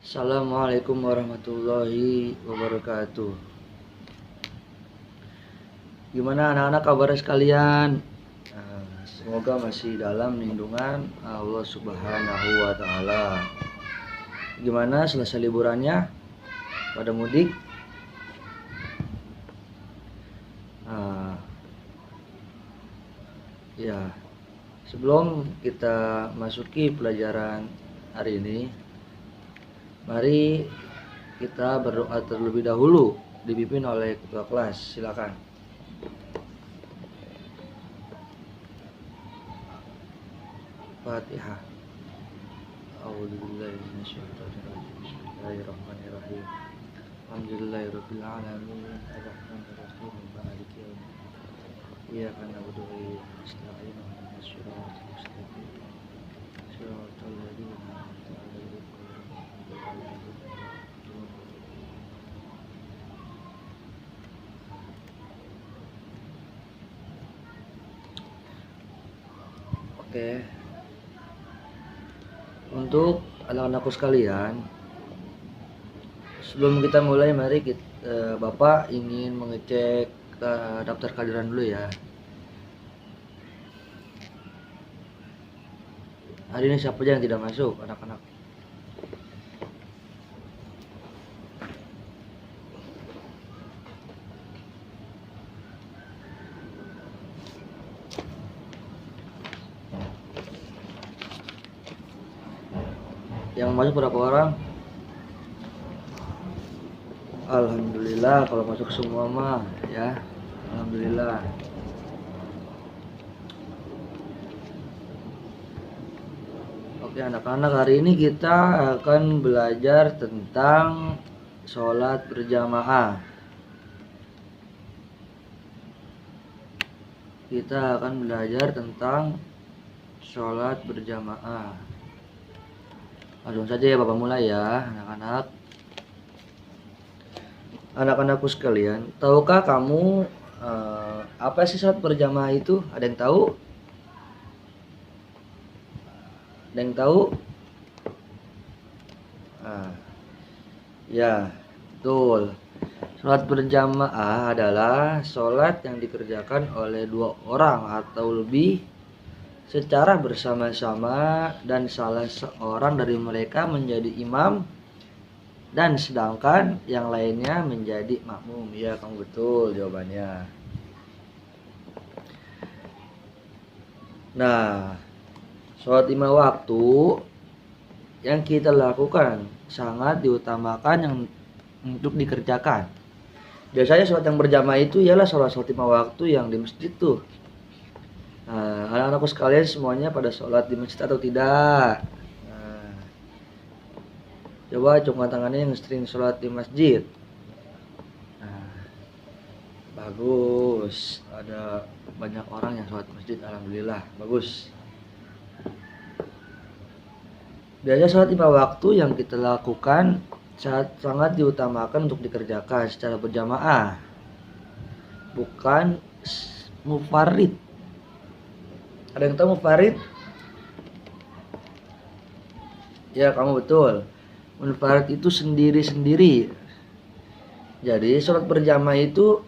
Assalamualaikum warahmatullahi wabarakatuh. Gimana anak-anak kabarnya sekalian? Semoga masih dalam lindungan Allah Subhanahu wa Ta'ala. Gimana selesai liburannya? Pada mudik? Ya, sebelum kita masuki pelajaran hari ini, mari kita berdoa terlebih dahulu, dipimpin oleh ketua kelas. Silakan. Fatihah. A'udzubillahi minasyaitonirrajim. Bismillahirrahmanirrahim. Alhamdulillahirabbil alamin. Arrahmanirrahim. Maliki yaumiddin. Iyyaka na'budu wa iyyaka nasta'in. Ihdinas siratal mustaqim. Siratal ladzina an'amta 'alaihim ghairil maghdubi 'alaihim. Oke. Untuk anak-anakku sekalian, sebelum kita mulai, mari Bapak ingin mengecek daftar kehadiran dulu ya. Hari ini siapa aja yang tidak masuk, anak-anak? Yang masuk berapa orang? Alhamdulillah kalau masuk semua mah ya. Alhamdulillah. Oke anak-anak, hari ini kita akan belajar tentang sholat berjamaah. Kita akan belajar tentang sholat berjamaah. Langsung saja ya Bapak mulai ya anak-anak. Anak-anakku sekalian, tahukah kamu apa sih sholat berjamaah itu? Ada yang tahu? Ada yang tahu? Ya, betul. Sholat berjamaah adalah sholat yang dikerjakan oleh dua orang atau lebih secara bersama-sama dan salah seorang dari mereka menjadi imam dan sedangkan yang lainnya menjadi makmum. Ya, kamu betul jawabannya. Nah, sholat 5 waktu yang kita lakukan sangat diutamakan yang untuk dikerjakan. Biasanya sholat yang berjamaah itu ialah sholat 5 waktu yang di masjid tuh. Nah, anak-anakku sekalian semuanya pada sholat di masjid atau tidak? Coba cungkan tangannya yang sering sholat di masjid. Bagus, ada banyak orang yang sholat di masjid, alhamdulillah, bagus. Biasanya sholat 5 waktu yang kita lakukan sangat diutamakan untuk dikerjakan secara berjamaah, bukan mufarid. Ada yang tahu mufarid? Ya, kamu betul. Mufarid itu sendiri-sendiri. Jadi sholat berjamaah itu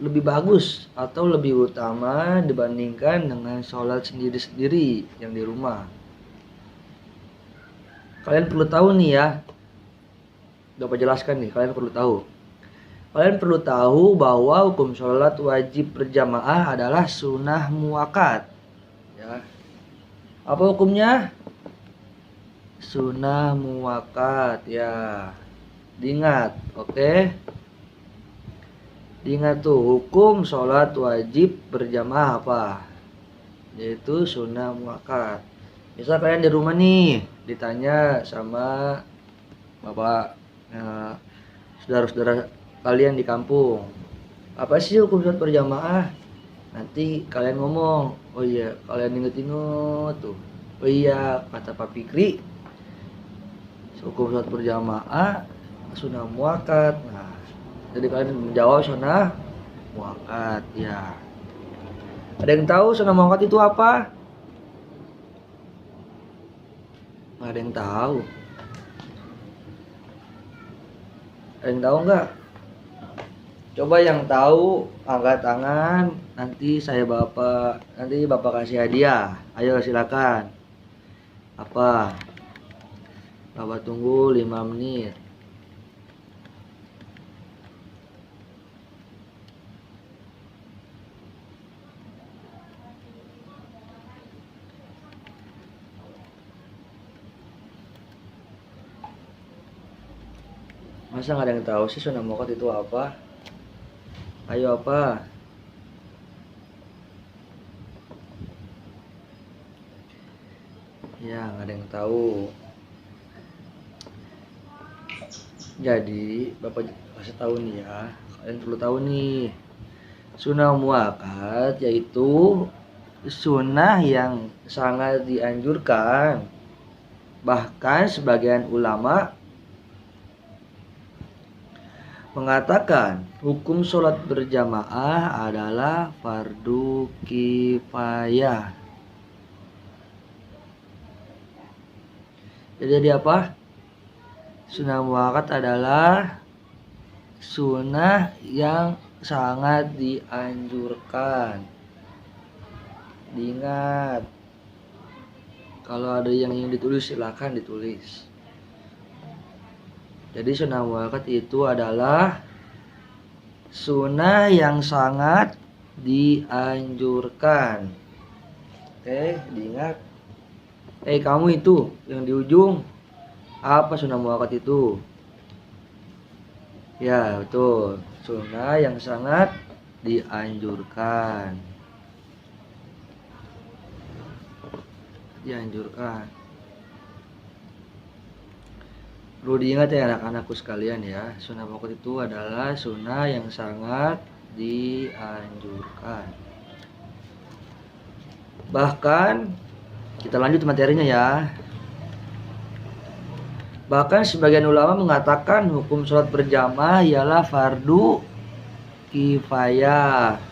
lebih bagus atau lebih utama dibandingkan dengan sholat sendiri-sendiri yang di rumah. Kalian perlu tahu nih ya. Bapak jelaskan nih, kalian perlu tahu. Kalian perlu tahu bahwa hukum sholat wajib berjamaah adalah sunnah muakkad. Ya. Apa hukumnya? Sunnah muakkad ya. Diingat, oke? Diingat tuh, hukum sholat wajib berjamaah apa? Yaitu sunnah muakkad. Misal kalian di rumah nih, ditanya sama bapak, saudara-saudara kalian di kampung, apa sih hukum sholat berjamaah? Nanti kalian ngomong, oh iya, kalian inget-inget tuh, oh iya, kata Pak Fikri, hukum sholat berjamaah sunnah muakkad. Nah, jadi kalian menjawab sunnah muakkad ya. Ada yang tahu sunnah muakkad itu apa? Nggak ada yang tahu. Ada yang tahu nggak? Coba yang tahu angkat tangan, nanti bapak kasih hadiah. Ayo silakan. Apa? Bapak tunggu 5 menit. Masa nggak ada yang tahu sih sunah mokot itu apa? Ayo apa? Ya nggak ada yang tahu. Jadi bapak kasih tahu nih ya. Kalian perlu tahu nih. Sunah muakat yaitu sunnah yang sangat dianjurkan. Bahkan sebagian ulama mengatakan hukum sholat berjamaah adalah fardu kifayah. Jadi apa? Sunnah muakat adalah sunnah yang sangat dianjurkan. Diingat, kalau ada yang ingin ditulis silakan ditulis. Jadi sunnah muakat itu adalah sunnah yang sangat dianjurkan. Oke, diingat. Kamu itu yang di ujung, apa sunnah muakat itu? Ya betul, sunnah yang sangat dianjurkan. Perlu diingat ya anak-anakku sekalian ya, sunnah muakat itu adalah sunnah yang sangat dianjurkan. Bahkan kita lanjut materinya ya. Bahkan sebagian ulama mengatakan hukum sholat berjamaah ialah fardu kifayah.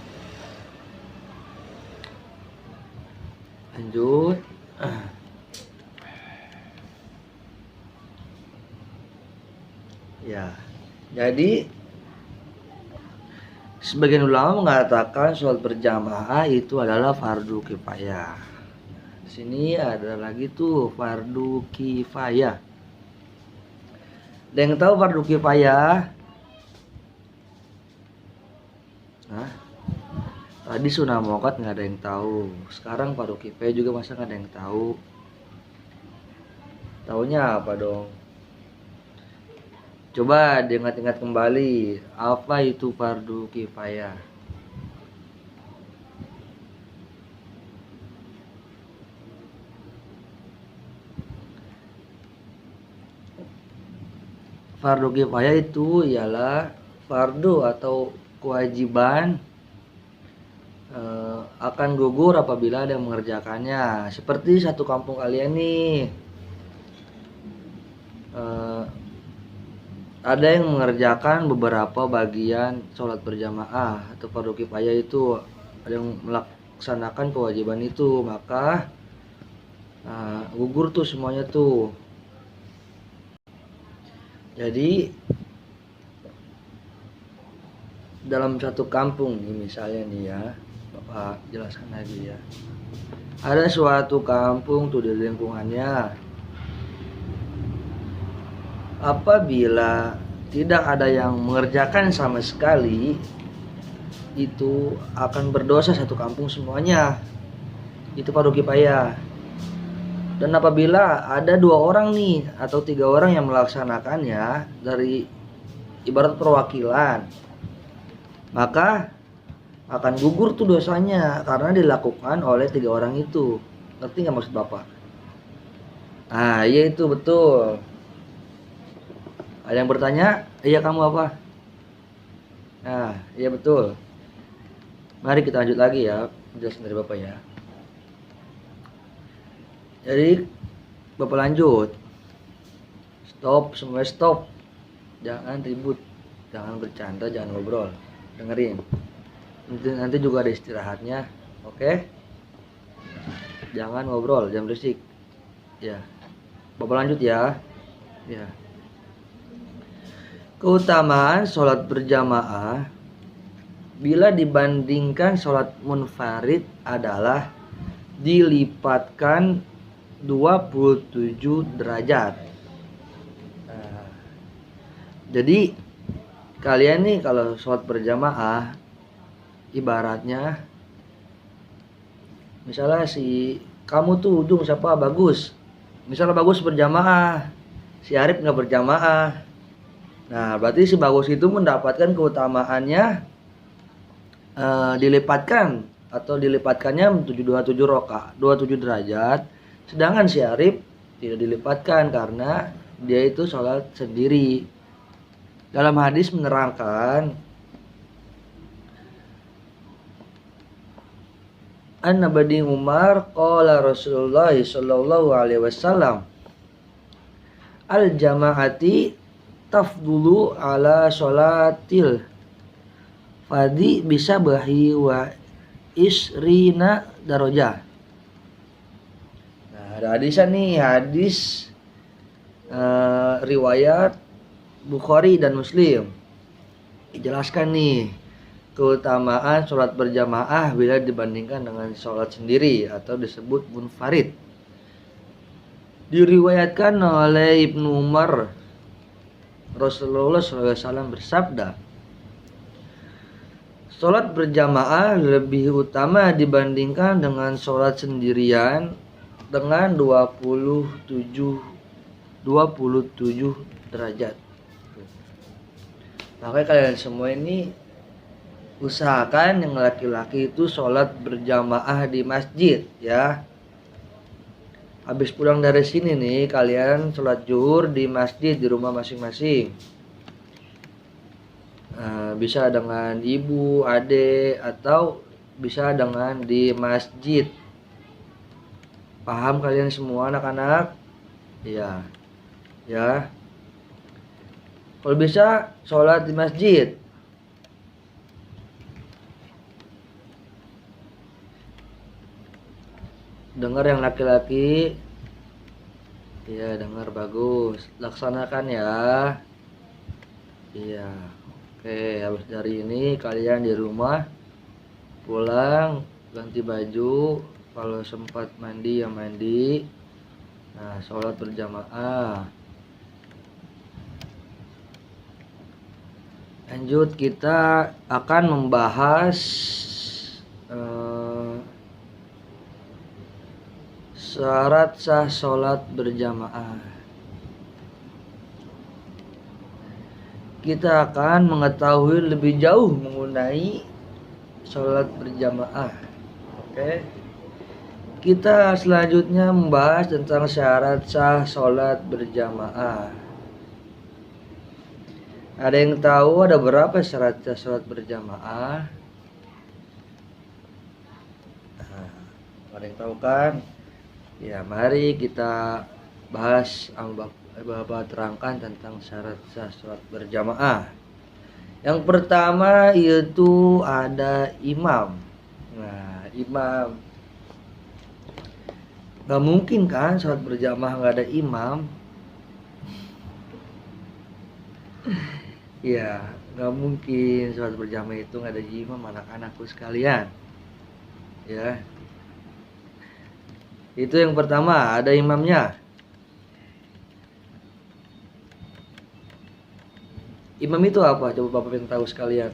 Lanjut. Ya, jadi sebagian ulama mengatakan sholat berjamaah itu adalah fardu kifayah. Di sini ada lagi tuh fardu kifayah. Ada yang tahu fardu kifayah? Nah, tadi sunah muakat nggak ada yang tahu. Sekarang fardu kifayah juga masa nggak ada yang tahu? Taunya apa dong? Coba diingat-ingat kembali, apa itu fardu kifayah? Fardu kifayah itu ialah fardu atau kewajiban akan gugur apabila ada yang mengerjakannya. Seperti satu kampung kalian nih, ada yang mengerjakan beberapa bagian sholat berjamaah atau fardu kifayah itu, ada yang melaksanakan kewajiban itu, maka gugur tuh semuanya tuh. Jadi dalam satu kampung nih misalnya nih ya, Bapak jelaskan lagi ya. Ada suatu kampung tuh di lingkungannya. Apabila tidak ada yang mengerjakan sama sekali, itu akan berdosa satu kampung semuanya. Itu fardu kifayah. Dan apabila ada 2 orang nih atau 3 orang yang melaksanakannya dari ibarat perwakilan, maka akan gugur tuh dosanya karena dilakukan oleh 3 orang itu. Ngerti nggak maksud Bapak? Iya itu betul. Ada yang bertanya, iya kamu apa? Iya betul. Mari kita lanjut lagi ya, jelasin dari Bapak ya. Jadi Bapak lanjut. Stop, semua stop. Jangan ribut, jangan bercanda, jangan ngobrol. Dengerin. Nanti juga ada istirahatnya, oke? Jangan ngobrol, jangan berisik. Ya. Bapak lanjut ya. Ya. Keutamaan sholat berjamaah bila dibandingkan sholat munfarid adalah dilipatkan 27 derajat. Nah, jadi kalian nih kalau sholat berjamaah, ibaratnya misalnya si kamu tuh ujung siapa Bagus, misalnya Bagus berjamaah, si Arif nggak berjamaah. Nah berarti si Bagus itu mendapatkan keutamaannya dilipatkan atau dilipatkannya 27 rokaat 27 derajat, sedangkan si Arif tidak dilipatkan karena dia itu sholat sendiri. Dalam hadis menerangkan An-Nabadi Umar qala Rasulullah sallallahu alaihi wasallam al jamaati tafdulu ala sholatil fadi bisa bahi wa isrina darajah. Nah, ada hadisnya nih, hadis riwayat Bukhari dan Muslim. Dijelaskan nih keutamaan sholat berjamaah bila dibandingkan dengan sholat sendiri atau disebut munfarid. Diriwayatkan oleh Ibnu Umar, Rasulullah SAW bersabda, sholat berjamaah lebih utama dibandingkan dengan sholat sendirian dengan 27 derajat. Makanya kalian semua ini usahakan yang laki-laki itu sholat berjamaah di masjid ya. Habis pulang dari sini nih kalian sholat zuhur di masjid di rumah masing-masing. Bisa dengan ibu, adik, atau bisa dengan di masjid. Paham kalian semua anak-anak? Iya. Ya. Kalau bisa sholat di masjid. Dengar yang laki-laki. Iya, dengar bagus. Laksanakan ya. Iya. Oke, habis dari ini kalian di rumah pulang ganti baju, kalau sempat mandi ya mandi. Nah, sholat berjamaah. Lanjut, kita akan membahas syarat sah sholat berjamaah. Kita akan mengetahui lebih jauh mengenai sholat berjamaah. Oke. Kita selanjutnya membahas tentang syarat sah sholat berjamaah. Ada yang tahu ada berapa syarat sah sholat berjamaah? Nah, ada yang tahu kan? Ya, mari kita bahas Bapak terangkan tentang syarat sah sholat berjamaah. Yang pertama yaitu ada imam. Nah, imam. Gak mungkin kan sholat berjamaah gak ada imam. Ya, gak mungkin sholat berjamaah itu gak ada imam anak-anakku sekalian. Ya. Itu yang pertama, ada imamnya. Imam itu apa? Coba Bapak pengen tahu sekalian.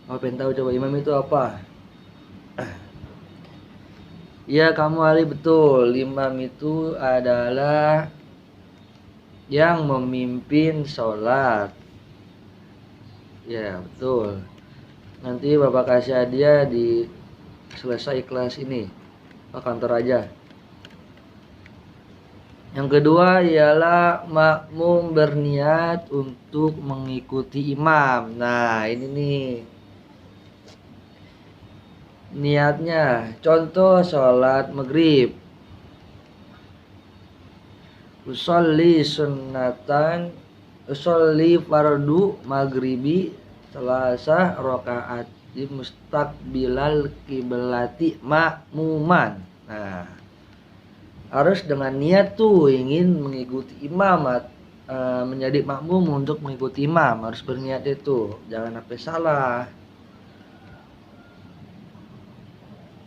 Bapak pengen tahu coba imam itu apa? Ya, kamu Ali betul. Imam itu adalah yang memimpin sholat. Ya, betul. Nanti Bapak kasih hadiah di selesai kelas ini. Ke kantor aja. Yang kedua ialah makmum berniat untuk mengikuti imam. Nah, ini nih niatnya. Contoh sholat maghrib. Usolli sunnatan, usolli fardu maghribi selasah rakaat di mustaqbilal kiblati makmuman. Nah, harus dengan niat tuh ingin mengikuti imam menjadi makmum untuk mengikuti imam, harus berniat itu, jangan sampai salah.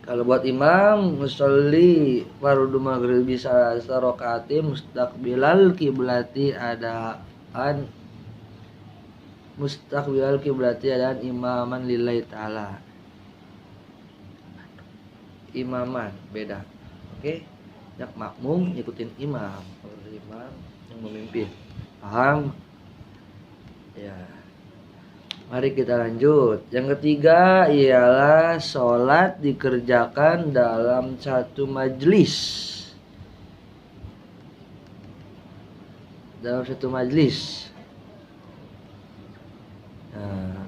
Kalau buat imam, musolli fardu maghrib bisa sarokati mustaqbilal kiblati adaan imaman lillahi ta'ala. Imaman beda. Oke. Yang makmum ngikutin imam, imam yang memimpin. Paham? Ya. Mari kita lanjut. Yang ketiga ialah sholat dikerjakan dalam satu majlis. Dalam satu majlis. Nah,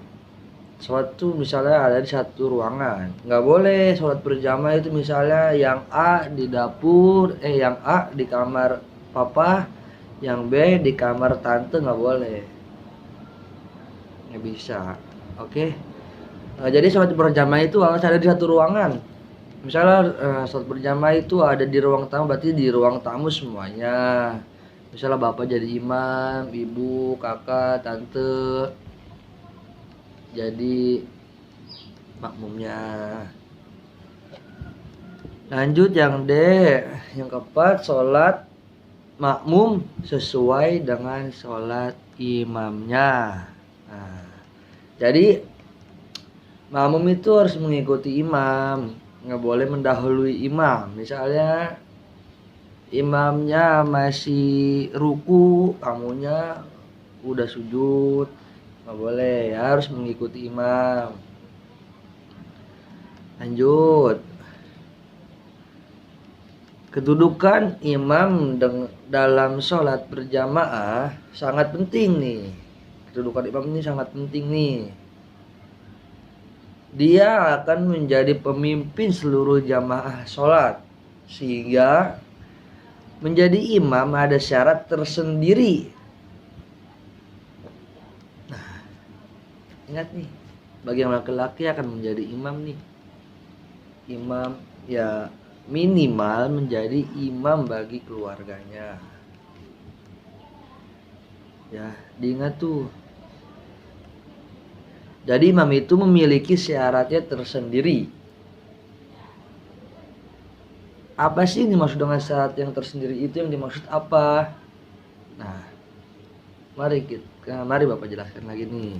sholat tuh misalnya ada di satu ruangan. Nggak boleh sholat berjamaah itu misalnya yang A di dapur, yang A di kamar papa, yang B di kamar tante, nggak boleh. Nggak bisa. Oke. Jadi sholat berjamaah itu harus ada di satu ruangan. Misalnya sholat berjamaah itu ada di ruang tamu, berarti di ruang tamu semuanya. Misalnya bapak jadi imam, ibu, kakak, tante jadi makmumnya. Lanjut yang D, yang keempat, sholat makmum sesuai dengan sholat imamnya. Nah, jadi makmum itu harus mengikuti imam, nggak boleh mendahului imam. Misalnya imamnya masih ruku, kamunya udah sujud, nggak boleh, harus mengikuti imam. Lanjut, kedudukan imam dalam sholat berjamaah sangat penting nih. Kedudukan imam ini sangat penting nih. Dia akan menjadi pemimpin seluruh jamaah sholat, sehingga menjadi imam ada syarat tersendiri. Nah, ingat nih, bagi yang laki-laki akan menjadi imam nih, imam ya minimal menjadi imam bagi keluarganya. Ya, diingat tuh. Jadi imam itu memiliki syaratnya tersendiri. Apa sih yang dimaksud dengan syarat yang tersendiri itu, yang dimaksud apa? Nah, mari Bapak jelaskan lagi nih.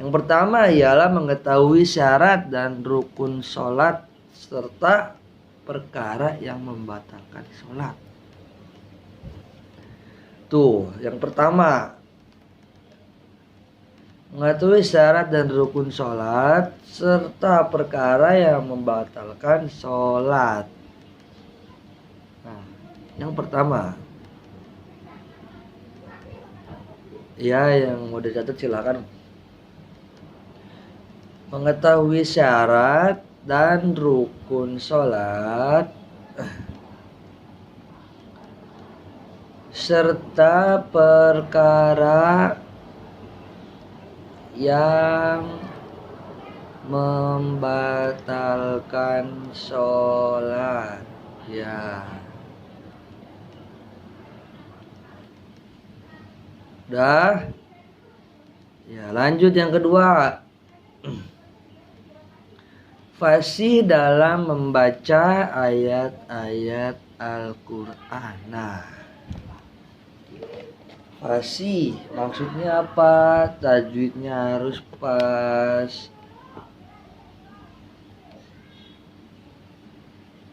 Yang pertama ialah mengetahui syarat dan rukun sholat serta perkara yang membatalkan sholat. Tuh, yang pertama, mengetahui syarat dan rukun sholat serta perkara yang membatalkan sholat. Nah, yang pertama, ya yang mau dicatat silakan. Mengetahui syarat dan rukun sholat serta perkara yang membatalkan sholat. Ya, udah. Ya, lanjut yang kedua. Fasih dalam membaca ayat-ayat Al-Quran. Nah, fasih maksudnya apa? Tajwidnya harus pas,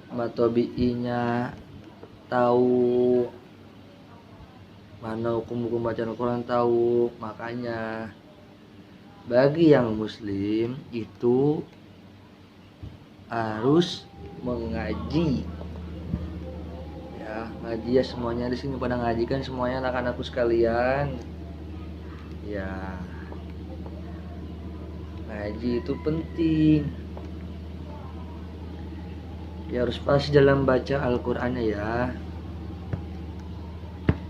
matobi'inya tahu, mana hukum-hukum bacaan Al-Quran tahu. Makanya bagi yang muslim itu harus mengaji. Ya, ngaji ya, semuanya di sini pada ngaji kan, semuanya anak-anakku sekalian. Ya, ngaji itu penting. Ya harus pas dalam baca Al-Qur'annya ya.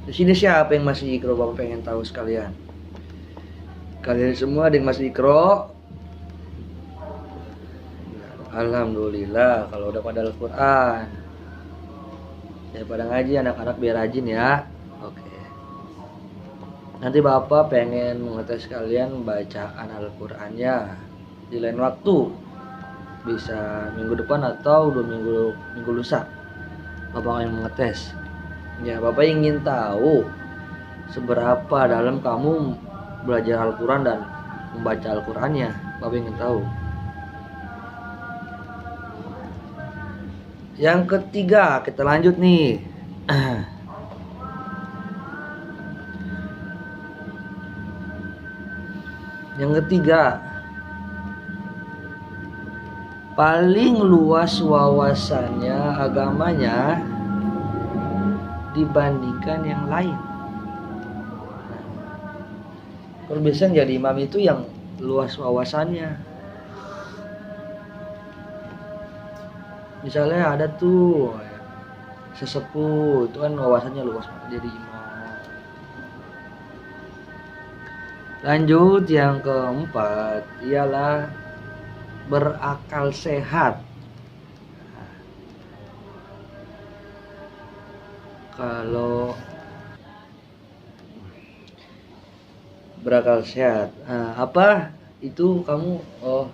Di sini siapa yang masih ikro? Bapak pengen tahu sekalian. Kalian semua ada yang masih ikro? Alhamdulillah kalau udah pada Al-Quran. Ya pada ngaji anak-anak biar rajin ya. Oke. Nanti Bapak pengen mengetes kalian bacaan Al-Qur'annya di lain waktu, bisa minggu depan atau 2 minggu lusa. Bapak yang mengetes. Ya, Bapak ingin tahu seberapa dalam kamu belajar Al-Quran dan membaca Al-Qurannya. Bapak ingin tahu. Yang ketiga, kita lanjut nih. Yang ketiga, paling luas wawasannya agamanya dibandingkan yang lain. Kalau biasanya jadi imam itu yang luas wawasannya. Misalnya ada tuh sesepuh, itu kan wawasannya luas banget jadi imam. Lanjut, yang keempat ialah berakal sehat. Kalau berakal sehat, apa itu kamu? Oh,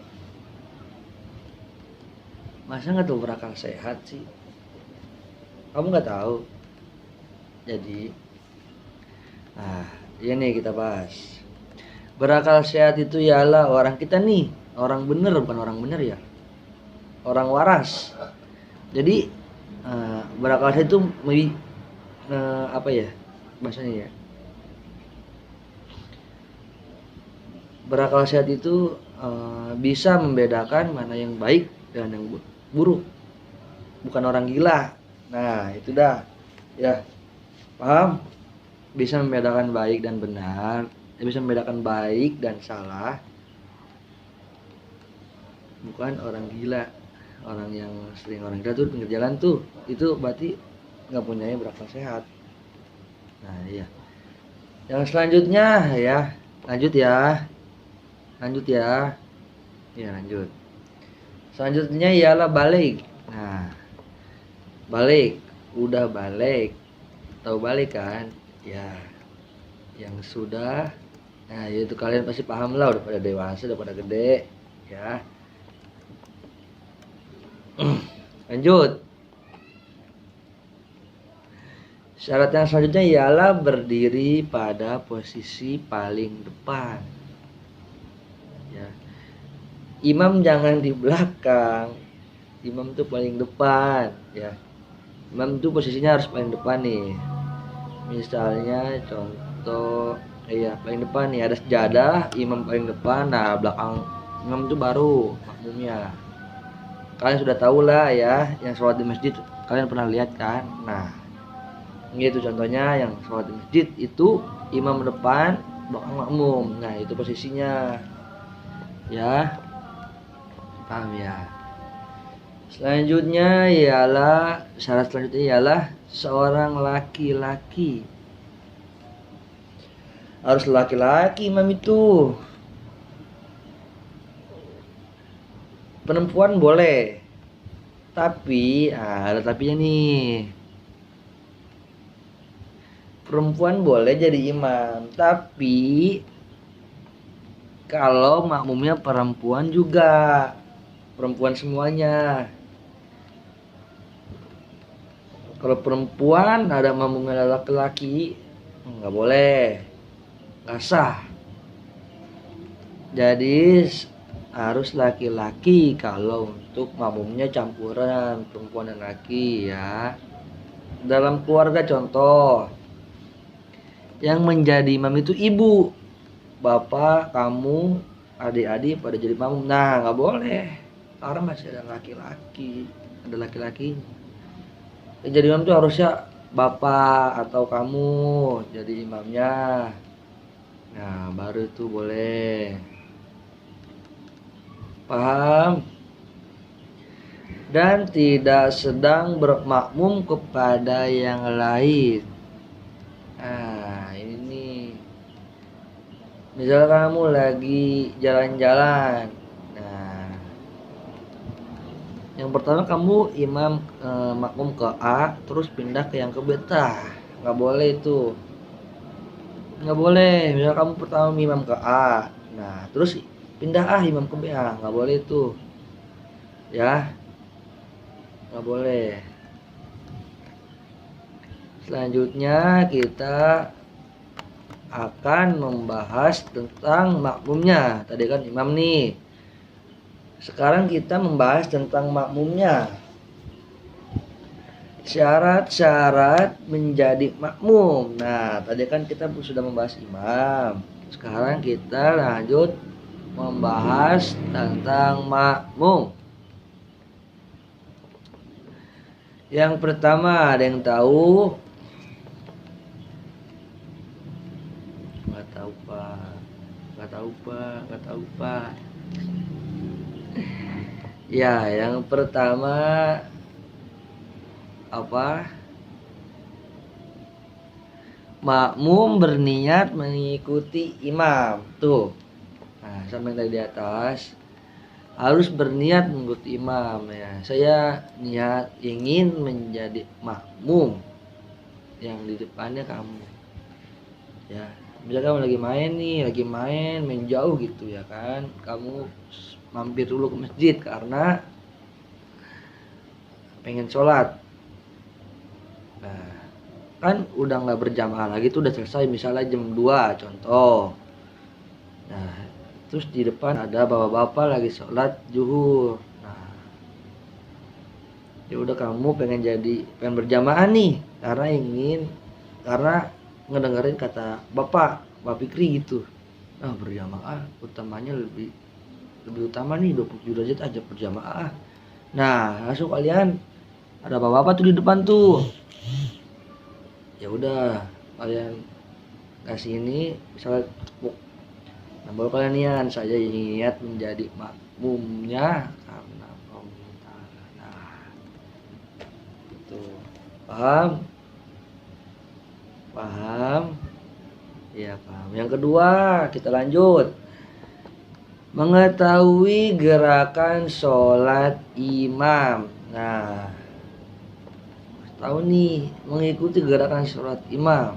masa nggak tahu berakal sehat sih? Kamu nggak tahu? Jadi, ini kita bahas. Berakal sehat itu ialah orang kita nih, orang bener, bukan orang bener ya, orang waras. Jadi berakal sehat itu apa ya bahasanya ya? Berakal sehat itu bisa membedakan mana yang baik dan yang buruk, bukan orang gila. Nah, itu dah ya, paham? Bisa membedakan baik dan benar, bisa membedakan baik dan salah, bukan orang gila. Orang yang sering orang gila tuh pinggir jalan tuh, itu berarti nggak punya berakal sehat. Nah iya, yang selanjutnya ya, lanjut ya, lanjut. Selanjutnya ialah balik. Nah, balik, udah balik, tahu balik kan ya, yang sudah. Nah, itu kalian pasti paham lah, udah pada dewasa, udah pada gede ya. Lanjut. Syarat yang selanjutnya ialah berdiri pada posisi paling depan. Ya. Imam jangan di belakang. Imam tuh paling depan ya. Imam tuh posisinya harus paling depan nih. Misalnya contoh paling depan nih ada sejadah, imam paling depan, nah belakang imam itu baru makmumnya. Kalian sudah tahu lah ya, yang sholat di masjid kalian pernah lihat kan. Nah, gitu contohnya, yang sholat di masjid itu imam depan, belakang makmum. Nah, itu posisinya ya, paham ya. Selanjutnya ialah, syarat selanjutnya ialah seorang laki-laki. Harus laki-laki imam itu. Perempuan boleh, tapi ada tapinya nih. Perempuan boleh jadi imam, tapi kalau makmumnya perempuan juga, perempuan semuanya. Kalau perempuan ada makmumnya laki-laki, nggak boleh, nggak sah. Jadi harus laki-laki kalau untuk makmumnya campuran perempuan dan laki ya. Dalam keluarga contoh, yang menjadi imam itu ibu, bapak, kamu, adik-adik pada jadi makmum. Nah, nggak boleh karena masih ada laki-laki, ada laki-lakinya. Yang jadi imam itu harusnya bapak atau kamu jadi imamnya. Nah, baru itu boleh. Paham? Dan tidak sedang bermakmum kepada yang lain. Nah, ini nih. Misal kamu lagi jalan-jalan. Nah, yang pertama kamu imam makmum ke A, terus pindah ke yang ke B. Nggak boleh itu. nggak boleh. Misal kamu pertama imam ke A, nah terus pindah imam ke B, nggak boleh tuh ya, nggak boleh. Selanjutnya kita akan membahas tentang makmumnya. Tadi kan imam nih, sekarang kita membahas tentang makmumnya. Syarat-syarat menjadi makmum. Nah, tadi kan kita sudah membahas imam. Sekarang kita lanjut membahas tentang makmum. Yang pertama, ada yang tahu? Nggak tahu Pak. Nggak tahu Pak. Nggak tahu Pak. Ya, yang pertama apa? Makmum berniat mengikuti imam. Tuh. Nah, sama yang tadi di atas, harus berniat mengikuti imam ya. Saya niat ingin menjadi makmum yang di depannya kamu. Ya, misalnya kamu lagi main nih, main jauh gitu ya kan. Kamu mampir dulu ke masjid karena pengen sholat. Nah, kan udah nggak berjamaah lagi tuh, udah selesai misalnya jam 2 contoh. Nah, terus di depan ada bapak-bapak lagi sholat zuhur. Nah, ya udah kamu pengen berjamaah nih karena ngedengerin kata Bapak Fikri gitu. Nah, berjamaah utamanya lebih utama nih 27 derajat aja berjamaah. Nah, langsung kalian ada bapak-bapak tuh di depan tuh. Ya udah, kalian kasih ini misalnya tepuk. Nah, baru kalian niat, saya niat menjadi makmumnya karena permintaan. Nah, itu paham? Ya paham. Yang kedua, kita lanjut. Mengetahui gerakan sholat imam. Nah, tahu nih, mengikuti gerakan sholat imam.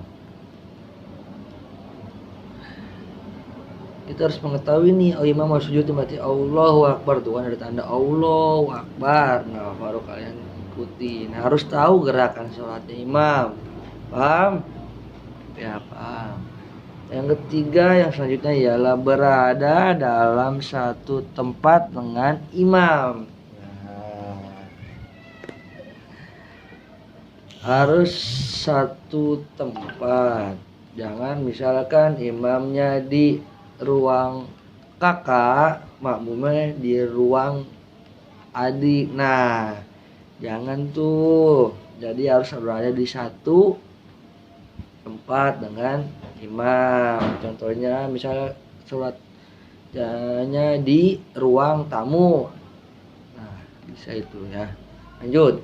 Kita harus mengetahui nih, oh imam harus sujud berarti Allahu Akbar, tuh kan ada tanda Allahu Akbar. Nah, baru kalian ikuti. Nah, harus tahu gerakan sholatnya imam. Paham? Ya, paham. Yang ketiga, yang selanjutnya ialah berada dalam satu tempat dengan imam. Nah, harus satu tempat. Jangan misalkan imamnya di ruang kakak, makmumnya di ruang adik. Nah, jangan tuh. Jadi harus berada di satu tempat dengan imam. Contohnya misalnya sholatnya di ruang tamu. Nah, bisa itu ya. Lanjut.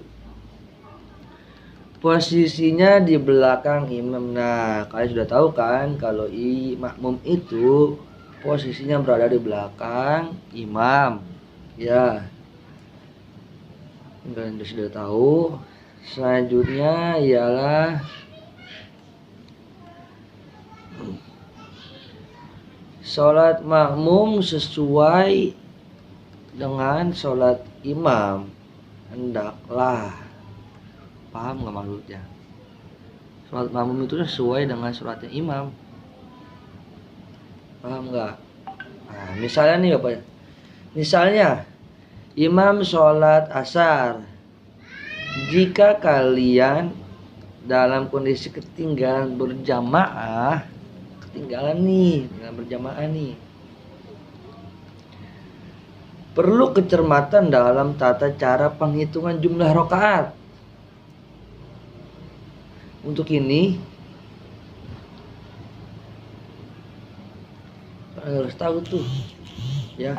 Posisinya di belakang imam. Nah, kalian sudah tahu kan kalau makmum itu posisinya berada di belakang imam. Ya. Kalian sudah tahu. Selanjutnya ialah sholat makmum sesuai dengan sholat imam. Hendaklah, paham nggak maksudnya? Sholat makmum itu sesuai dengan sholatnya imam. Paham nggak? Nah, misalnya nih Bapak, misalnya imam sholat asar. Jika kalian dalam kondisi ketinggalan berjamaah, perlu kecermatan dalam tata cara penghitungan jumlah rakaat. Untuk ini kalian harus tahu tuh ya.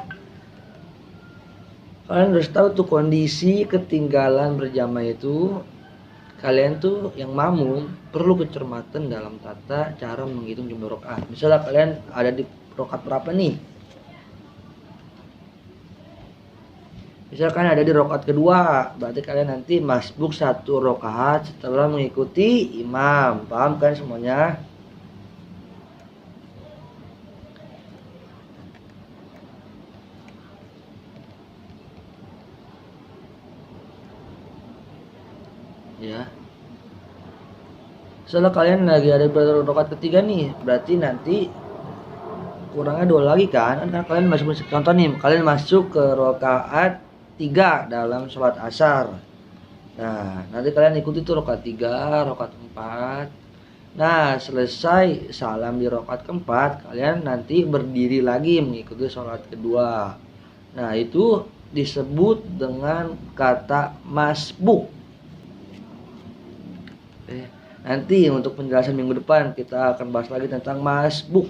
Kalian harus tahu tuh kondisi ketinggalan berjamaah itu. Kalian tuh yang makmum perlu kecermatan dalam tata cara menghitung jumlah rakaat. Misalnya kalian ada di rakaat berapa nih? Misalkan ada di rakaat kedua, berarti kalian nanti masbuk 1 rakaat setelah mengikuti imam. Paham kan semuanya? Setelah kalian lagi ada pada rakaat ketiga nih, berarti nanti kurangnya 2 lagi kan kalian masuk contoh nih, kalian masuk ke rakaat 3 dalam sholat asar. Nah, nanti kalian ikuti tuh rakaat 3, rakaat 4. Nah, selesai salam di rakaat keempat, kalian nanti berdiri lagi mengikuti sholat kedua. Nah, itu disebut dengan kata masbuk. Nanti untuk penjelasan minggu depan kita akan bahas lagi tentang masbuk.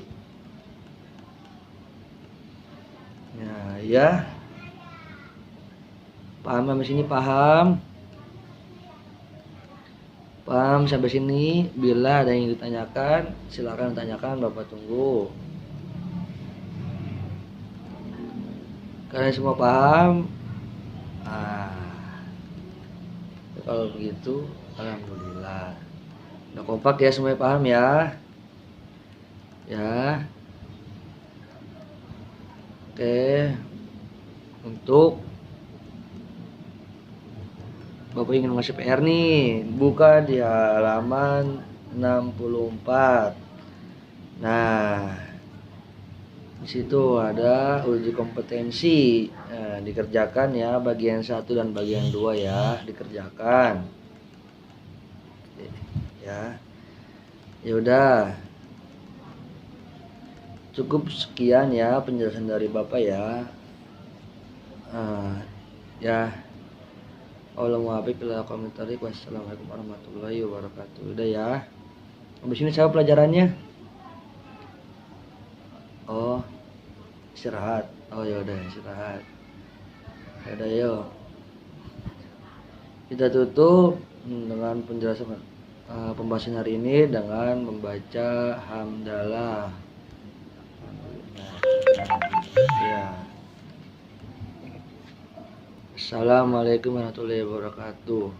Ya. Paham sampai sini, paham? Paham sampai sini? Bila ada yang ditanyakan, silakan tanyakan, Bapak tunggu. Kalian semua paham? Kalau begitu, alhamdulillah. Udah kompak ya, semuanya paham ya? Ya. Oke. Untuk Bapak ingin ngasih PR nih, buka di halaman 64. Nah, di situ ada uji kompetensi. Nah, dikerjakan ya bagian 1 dan bagian 2 ya, dikerjakan. Ya. Ya udah. Cukup sekian ya penjelasan dari Bapak ya. Ya. Wassalamualaikum warahmatullahi wabarakatuh. Udah ya. Habis ini siapa pelajarannya? Oh, istirahat. Oh ya udah, istirahat. Ya udah, yuk. Kita tutup dengan penjelasan pembahasan hari ini dengan membaca hamdalah. Ya. Assalamualaikum warahmatullahi wabarakatuh.